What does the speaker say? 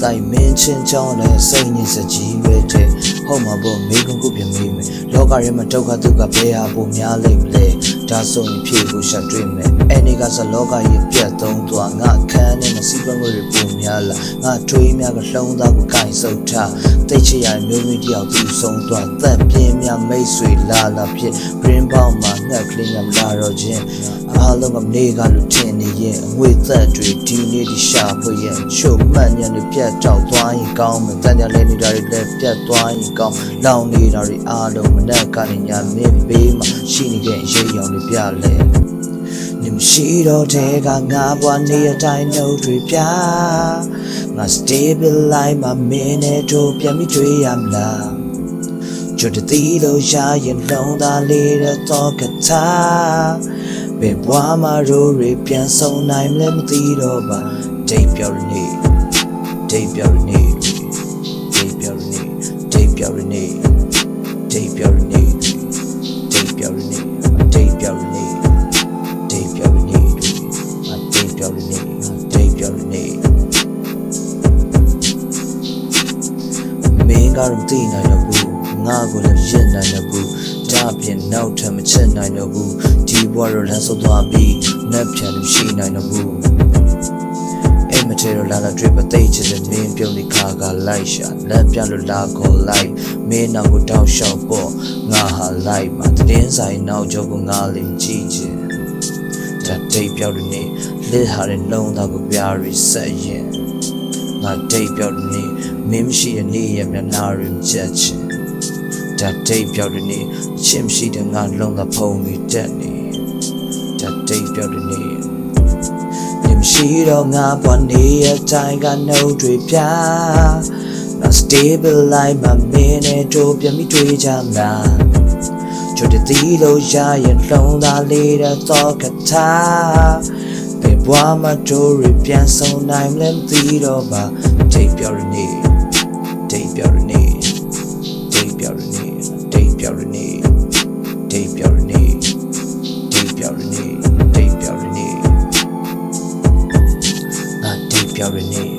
တိုင်မင်းချင်းချောင်းနဲ့စိတ်ညစ်စကြီးပဲတဲ့ဟုတ်မှာပေါ့မိကုန်းခုပြမေးမယ်လောကရဲမှာဒုက္ခဒုက္ခဘယ်ဟာပုံများလိမ့်မလဲဒါဆိုရင်ဖြေဖို့ရှာတွေ့မယ်အဲ့ဒီကစလောကကြီးပြတ်သုံးသွားငါခန်းနဲ့မစီးပွားငွေတွေပုံများလာငါထွေးများကလှုံးသားကိုကင်ဆုပ်ထားတိတ်ချရမျိုးမျိုးတယောက်သူဆုံးသွားသက်ပြင်းများမိတ်ဆွေလာဖြစ် green ပေါင်းမှာငှက်ကလေးများမလာတော့ခြင်းအားလုံးကနေကလူထင်နေရင်အငွေသက်တွေဒီနေ့ဒီရှာဖွေရင်ချို့မှန်ညံတွေပြတ်တောက်သွားရင်ကောင်းမယ်တန်ကြလဲနေတာတွေလည်းပြတ်သွားရင်ကောင်းလောင်နေတာတွေအားလုံးမနဲ့ကနေညာမင်းဘေးမှာရှိနေခဲ့ရေရောင်တွေပြလဲ你们许多这个我不你也在努力表，我 stable 来嘛没那周边没追呀啦，就这地头下眼龙大里的多个他，别我嘛肉瑞变送来没么地头吧，这表人你，这表人你，这表人你，这表人你，这表人你，这表人你，这表人你。မင်းကတော့သိနိုင်တော့ဘူးငါကိုလည်းရှင်းနိုင်တော့ဘူးဒါပြင်နောက်ထပ်မချစ်နိုင်တော့ဘူးဒီဘဝတော့လမ်းဆုံးသွားပြီးနှက်ပြန်လို့ရှိနိုင်တော့ဘူးအိမ်မထဲတော့လာတွေ့ပသိချစ်တဲ့မင်းပြုံးလေးခါကလိုက်ရှာလက်ပြလို့လာခေါ်လိုက်မင်းနောက်ကိုတောက်လျှောက်ပေါ့ငါဟာလိုက်မှာတင်းဆိုင်နောက်ကျောကိုငါလေးကြည့်ချင်ဒါတိတ်ပြောက်တဲ့နေ့လစ်ဟာတဲ့လုံးသားကိုပြားရီဆက်ရင်ငါတိတ်ပြောက်တဲ့နေ့မင်းမရှိတဲ့နေ့ရမျက်နှာရင်းချက်ချင်ဒါတိတ်ပြောက်တဲ့နေ့ချစ်မရှိတဲ့ငါလုံးသားဖုံပြီးတက်နေဒါတိတ်ပြောက်တဲ့နေ့မရှိတော့ငါဘဝနေရတိုင်းကနှုတ်တွေပြငါ stable life မှာမင်းနဲ့တို့ပြန်ပြီးတွေ့ကြမလား就这地楼下眼龙大里的早个他，被我们周围变送来了地头吧，这表人你，这表人你，这表人你，这表人你，这表人你，这表人你，这表人你，啊，这表人你。